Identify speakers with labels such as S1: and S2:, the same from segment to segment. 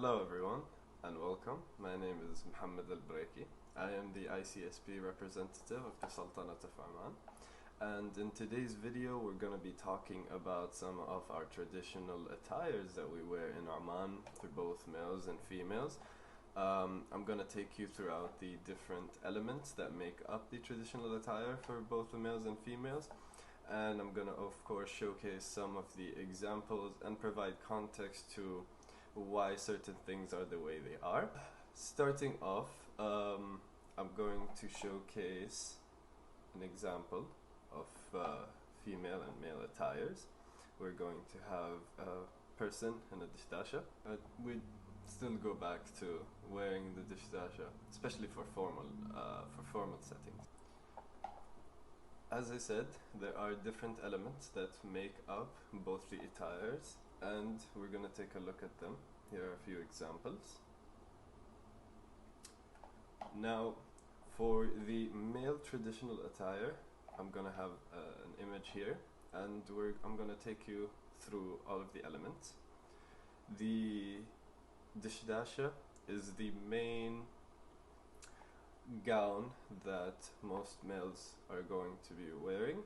S1: Hello everyone and welcome. My name is Mohammed Al-Breki. I am the ICSP representative of the Sultanate of Oman, and in today's video we're going to be talking about some of our traditional attires that we wear in Oman for both males and females. I'm going to take you throughout the different elements that make up the traditional attire for both the males and females, and I'm going to of course showcase some of the examples and provide context to why certain things are the way they are. Starting off, I'm going to showcase an example of female and male attires. We're going to have a person in a dishdasha, but we still go back to wearing the dishdasha, especially for formal settings. As I said, there are different elements that make up both the attires, and we're going to take a look at them. Here are a few examples. Now, for the male traditional attire, I'm going to have an image here, and I'm going to take you through all of the elements. The dishdasha is the main gown that most males are going to be wearing.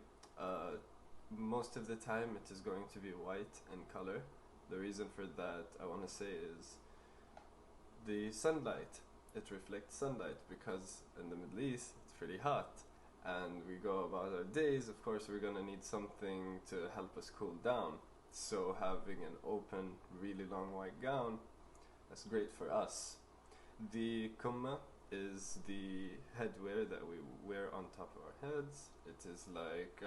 S1: Most of the time it is going to be white in color. The reason for that, I want to say, is the sunlight. It reflects sunlight because in the Middle East it's pretty hot and we go about our days. Of course we're going to need something to help us cool down, so having an open, really long white gown, that's great for us. The kumma is the headwear that we wear on top of our heads. It is like,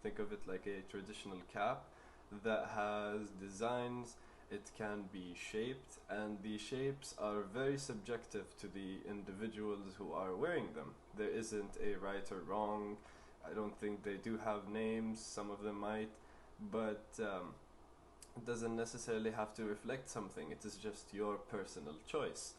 S1: think of it like a traditional cap that has designs. It can be shaped, and the shapes are very subjective to the individuals who are wearing them. There isn't a right or wrong. I don't think they do have names, some of them might, but it doesn't necessarily have to reflect something. It is just your personal choice.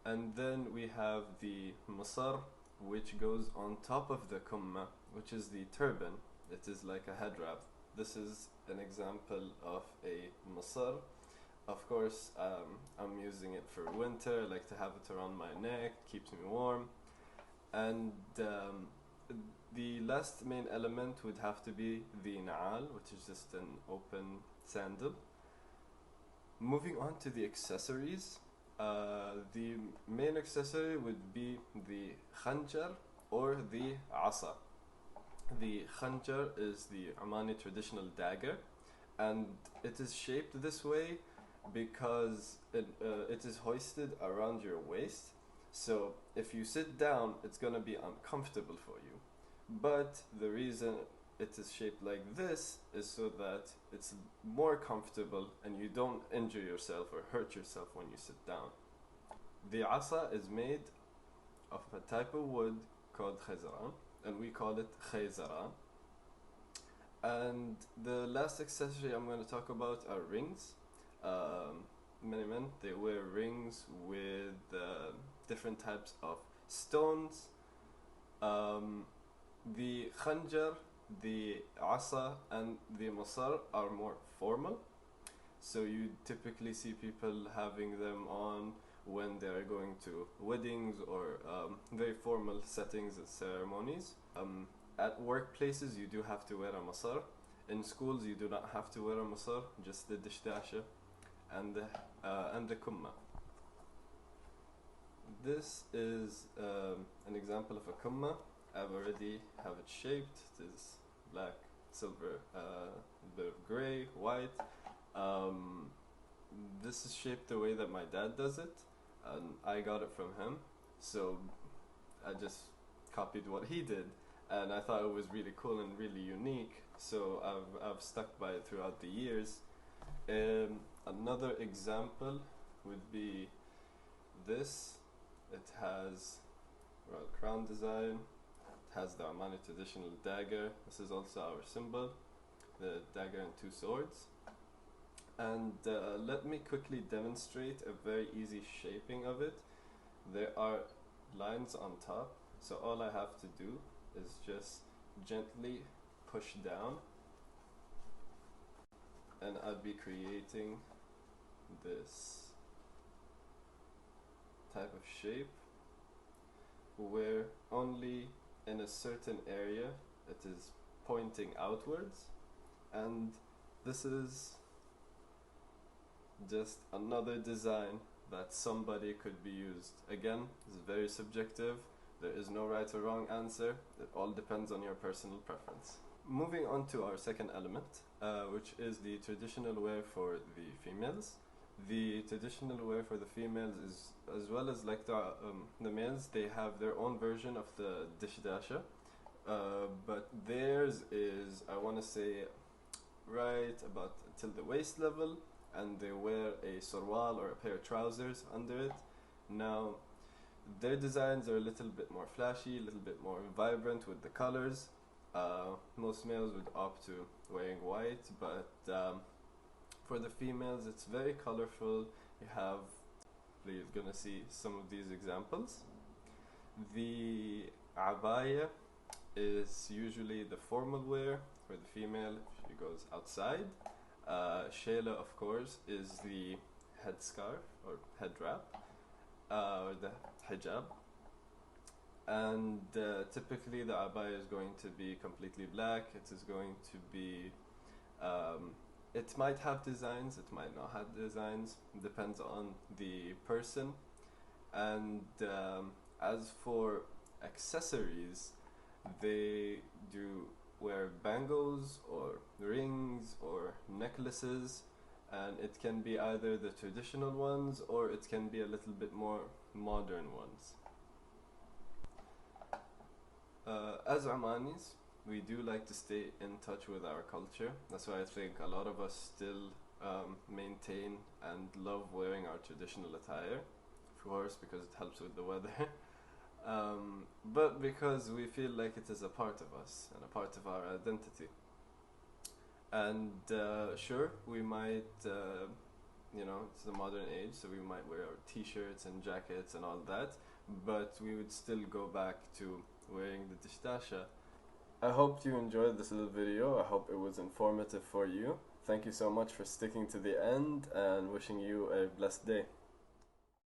S1: And then we have the Masar, which goes on top of the kumma, which is the turban. It is like a head wrap. This is an example of a Masar. Of course, I'm using it for winter. I like to have it around my neck, keeps me warm. And the last main element would have to be the na'al, which is just an open sandal. Moving on to the accessories. The main accessory would be the khanjar or the asa. The khanjar is the Omani traditional dagger, and it is shaped this way because it is hoisted around your waist. So if you sit down, it's going to be uncomfortable for you. But the reason it is shaped like this is so that it's more comfortable and you don't injure yourself or hurt yourself when you sit down. The asa is made of a type of wood called khayzaran, and we call it khayzaran. And the last accessory I'm going to talk about are rings. Many men, they wear rings with different types of stones. The khanjar, the asa, and the masar are more formal, so you typically see people having them on when they are going to weddings or very formal settings and ceremonies. At workplaces you do have to wear a masar. In schools you do not have to wear a masar, just the dishdasha and the kumma. This is an example of a kumma. I've already have it shaped. It is black, silver, a bit of grey, white. This is shaped the way that my dad does it, and I got it from him, so I just copied what he did, and I thought it was really cool and really unique, so I've stuck by it throughout the years. Another example would be this. It has royal crown design. It has the Omani traditional dagger. This is also our symbol, the dagger and two swords. And let me quickly demonstrate a very easy shaping of it. There are lines on top, so all I have to do is just gently push down, and I'll be creating this type of shape where only in a certain area it is pointing outwards, and this is just another design that somebody could be used. Again, it's very subjective. There is no right or wrong answer. It all depends on your personal preference. Moving on to our second element, which is the traditional wear for the females. The traditional wear for the females is, as well as like the males, they have their own version of the dishdasha, but theirs is, I want to say, right about till the waist level, and they wear a sarwal or a pair of trousers under it. Now, their designs are a little bit more flashy, a little bit more vibrant with the colors. Most males would opt to wearing white, but for the females it's very colorful. You're gonna see some of these examples. The Abbaya is usually the formal wear for the female if she goes outside. Shayla, of course, is the headscarf or head wrap, or the hijab. And typically the abaya is going to be completely black. It is going to be, it might have designs, it might not have designs, depends on the person. And as for accessories, they do wear bangles or rings or necklaces, and it can be either the traditional ones or it can be a little bit more modern ones. As Omanis, we do like to stay in touch with our culture. That's why I think a lot of us still maintain and love wearing our traditional attire. Of course, because it helps with the weather. But because we feel like it is a part of us and a part of our identity. And sure, we might, it's the modern age, so we might wear our t-shirts and jackets and all that, but we would still go back to wearing the dishdasha. I hope you enjoyed this little video. I hope it was informative for you. Thank you so much for sticking to the end, and wishing you a blessed day.